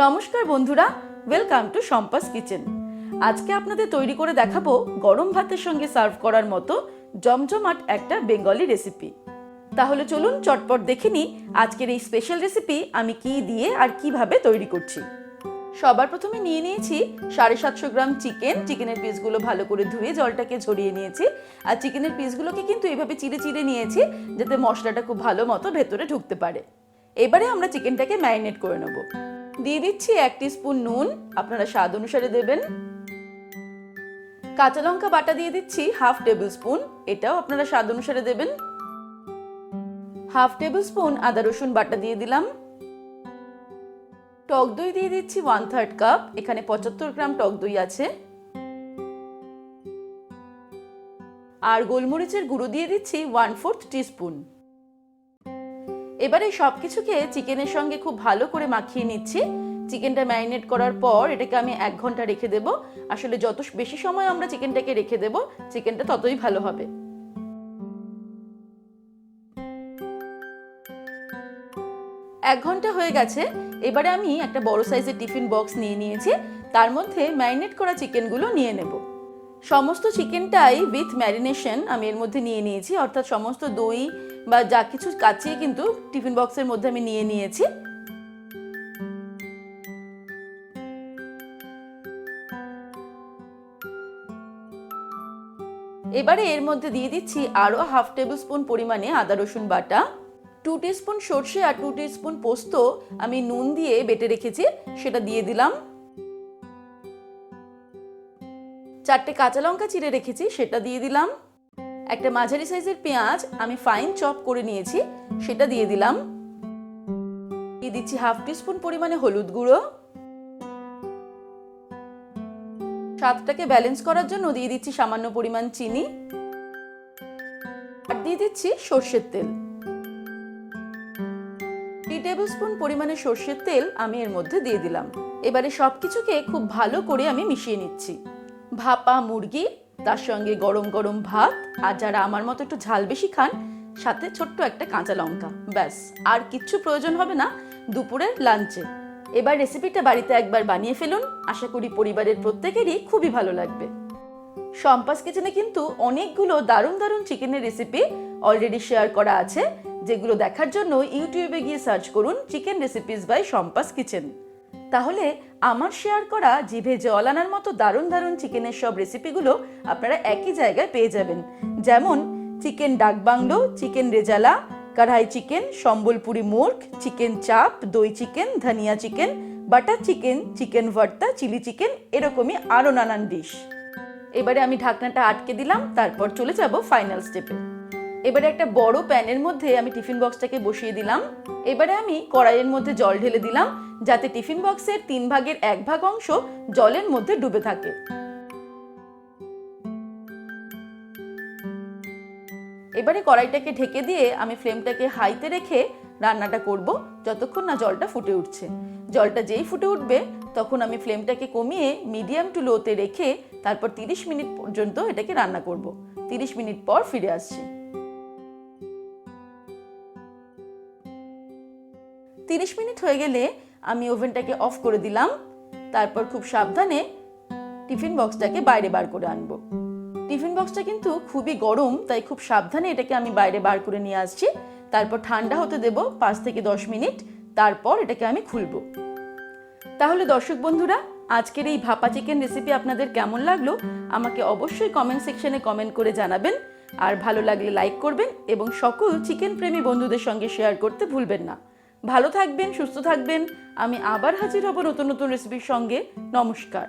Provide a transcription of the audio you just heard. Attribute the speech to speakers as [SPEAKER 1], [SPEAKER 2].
[SPEAKER 1] নমস্কার বন্ধুরা, welcome to Shampa's kitchen. আজকে আপনাদের তৈরি করে দেখাবো গরম ভাতের সঙ্গে সার্ভ করার মতো জমজমাট একটা বেঙ্গলি রেসিপি। তাহলে চলুন চটপট দেখে নিই আজকের এই স্পেশাল রেসিপি আমি কি দিয়ে আর কিভাবে তৈরি করছি। সবার প্রথমে নিয়ে নিয়েছি 750 গ্রাম চিকেনের পিসগুলো ভালো করে ধুয়ে জলটাকে ঝরিয়ে নিয়েছি। আর চিকেনের পিসগুলোকে কিন্তু এভাবে চিড়ে চিড়ে নিয়েছি যাতে মশলাটা খুব ভালো মতো ভেতরে ঢুকতে পারে। এবারে আমরা চিকেনটাকে ম্যারিনেট করে নেব। দিয়ে দিচ্ছি 1 টিস্পুন নুন, আপনারা স্বাদ অনুসারে দেবেন। কাঁচা লঙ্কা বাটা দিয়ে দিচ্ছি 1/2 টেবিল স্পুন, এটাও আপনারা স্বাদ অনুসারে দেবেন। 1/2 টেবিল স্পুন আদা রসুন বাটা দিয়ে দিলাম। টক দই দিয়ে দিচ্ছি 1/3 কাপ, এখানে 75 গ্রাম টক দই আছে। আর গোলমরিচের গুঁড়ো দিয়ে দিচ্ছি 1/4 টিস্পুন। এবারে সবকিছুকে চিকেনের সঙ্গে খুব ভালো করে মাখিয়ে নিচ্ছি। চিকেনটা ম্যারিনেট করার পর এটাকে আমি 1 ঘন্টা রেখে দেব। আসলে যত বেশি সময় আমরা চিকেনটাকে রেখে দেব চিকেনটা ততই ভালো হবে। 1 ঘন্টা হয়ে গেছে। এবারে আমি একটা বড় সাইজের টিফিন বক্স নিয়ে নিয়েছি, তার মধ্যে ম্যারিনেট করা চিকেনগুলো নিয়ে নেব। সমস্ত চিকেনটাই উইথ ম্যারিনেশন আমি এর মধ্যে নিয়ে নিয়েছি, অর্থাৎ সমস্ত দই বা যা কিছু কাচিয়ে কিন্তু টিফিন বক্সের মধ্যে আমি নিয়ে নিয়েছি। এবারে এর মধ্যে দিয়ে দিচ্ছি আরো 1/2 টেবিল স্পুন পরিমাণে আদা রসুন বাটা, 2 টিস্পুন সরষে আর 2 টিস্পুন পোস্ত আমি নুন দিয়ে বেটে রেখেছি, সেটা দিয়ে দিলাম। 4টে কাঁচা লঙ্কা চিড়ে রেখেছি, সেটা দিয়ে দিলাম। একটা মাঝারি সাইজের পেঁয়াজ আমি ফাইন চপ করে নিয়েছি, সেটা দিয়ে দিলাম। দিয়ে দিচ্ছি 1/2 টিস্পুন পরিমাণে হলুদ গুঁড়ো। স্বাদটাকে ব্যালেন্স করার জন্য দিয়ে দিচ্ছি সামান্য পরিমাণ চিনি। আর দিয়ে দিচ্ছি সর্ষের তেল। 3 টেবিল স্পুন পরিমাণে সর্ষের তেল আমি এর মধ্যে দিয়ে দিলাম। এবারে সবকিছুকে খুব ভালো করে আমি মিশিয়ে নিচ্ছি। ভাপা মুরগি, তার সঙ্গে গরম গরম ভাত, আর যারা আমার মতো একটু ঝাল বেশি খান সাথে ছোট্ট একটা কাঁচা লঙ্কা, ব্যাস আর কিচ্ছু প্রয়োজন হবে না দুপুরের লাঞ্চে। এবার রেসিপিটা বাড়িতে একবার বানিয়ে ফেলুন, আশা করি পরিবারের প্রত্যেকেরই খুবই ভালো লাগবে। শম্পাস কিচেনে কিন্তু অনেকগুলো দারুণ দারুণ চিকেনের রেসিপি অলরেডি শেয়ার করা আছে, যেগুলো দেখার জন্য ইউটিউবে গিয়ে সার্চ করুন chicken recipes by Shampa's kitchen. তাহলে আমার শেয়ার করা জিভে জল আনার মতো দারুণ দারুণ চিকেনের সব রেসিপিগুলো আপনারা একই জায়গায় পেয়ে যাবেন, যেমন চিকেন ডাক বাংলো, চিকেন রেজালা, কড়াই চিকেন, সম্বলপুরি মুর্গ, চিকেন চাপ, দই চিকেন, ধনিয়া চিকেন, বাটার চিকেন, চিকেন ভর্তা, চিলি চিকেন, এরকমই আরো নানান ডিশ। এবারে আমি ঢাকনাটা আটকে দিলাম, তারপর চলে যাব ফাইনাল স্টেপে। এবারে একটা বড় প্যানের মধ্যে আমি টিফিন বক্সটাকে বসিয়ে দিলাম। এবারে আমি কড়াইয়ের মধ্যে জল ঢেলে দিলাম, যাতে টিফিন বক্সের 3 ভাগের 1 ভাগ অংশ জলের মধ্যে ডুবে থাকে। এবারে কড়াইটাকে ঢেকে দিয়ে আমি ফ্লেমটাকে হাইতে রেখে রান্নাটা করব যতক্ষণ না জলটা ফুটে উঠছে। জলটা যেই ফুটে উঠবে তখন আমি ফ্লেমটাকে কমিয়ে মিডিয়াম টু লোতে রেখে তারপর 30 মিনিট পর্যন্ত এটাকে রান্না করব। 30 মিনিট পর ফিরে আসছি। 30 মিনিট হয়ে গেলে আমি ওভেনটাকে অফ করে দিলাম। তারপর খুব সাবধানে টিফিন বক্সটাকে বাইরে বার করে আনবো। টিফিন বক্সটা কিন্তু খুবই গরম, তাই খুব সাবধানে এটাকে আমি বাইরে বার করে নিয়ে আসছি। তারপর ঠান্ডা হতে দেব 5 থেকে 10 মিনিট, তারপর এটাকে আমি খুলবো। তাহলে দর্শক বন্ধুরা, আজকের এই ভাপা চিকেন রেসিপি আপনাদের কেমন লাগলো আমাকে অবশ্যই কমেন্ট সেকশনে কমেন্ট করে জানাবেন। আর ভালো লাগলে লাইক করবেন এবং সকল চিকেন প্রেমী বন্ধুদের সঙ্গে শেয়ার করতে ভুলবেন না। ভালো থাকবেন, সুস্থ থাকবেন। আমি আবার হাজির হব নতুন নতুন রেসিপির সঙ্গে। নমস্কার।